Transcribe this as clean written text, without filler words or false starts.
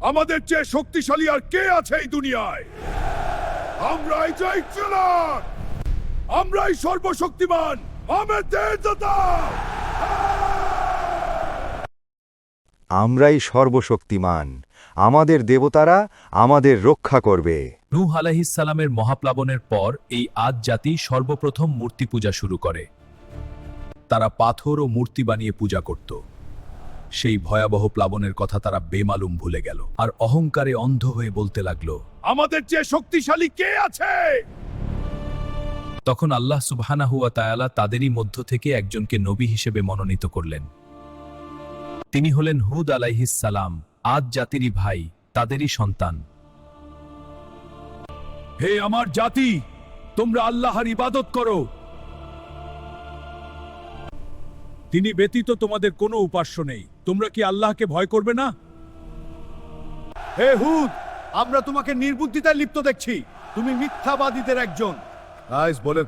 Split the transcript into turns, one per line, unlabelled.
আমাদের চেয়ে শক্তিশালী আর কে আছে এই দুনিয়ায়? আমরাই জয়চলার, আমরাই সর্বশক্তিমান, আমাদের দাতা।
আমরাই সর্বশক্তিমান, আমাদের দেবতারা আমাদের রক্ষা করবে।
নূহ আলাইহিসসালামের মহাপ্লাবনের পর এই আদ জাতি সর্বপ্রথম মূর্তি পূজা শুরু করে। তারা পাথর ও মূর্তি বানিয়ে পূজা করত। সেই ভয়াবহ প্লাবনের কথা তারা বেমালুম ভুলে গেল আর অহংকারে অন্ধ হয়ে বলতে লাগলো,
আমাদের চেয়ে শক্তিশালী কে আছে?
তখন আল্লাহ সুবহানাহু ওয়া তাআলা তাদেরই মধ্য থেকে একজনকে নবী হিসেবে মনোনীত করলেন। তিনি হলেন হুদ আলাইহিসসালাম, আদ জাতিরই ভাই, তাদেরই সন্তান।
হে আমার জাতি, তোমরা আল্লাহর ইবাদত করো। তিনি ব্যতীত তোমাদের কোনো উপাস্য নেই। তোমরা কি আল্লাহকে ভয় করবে না? হে হুদ, আমরা তোমাকে নির্বুদ্ধিতায় লিপ্ত দেখছি। তুমি মিথ্যাবাদীদের একজন। বলে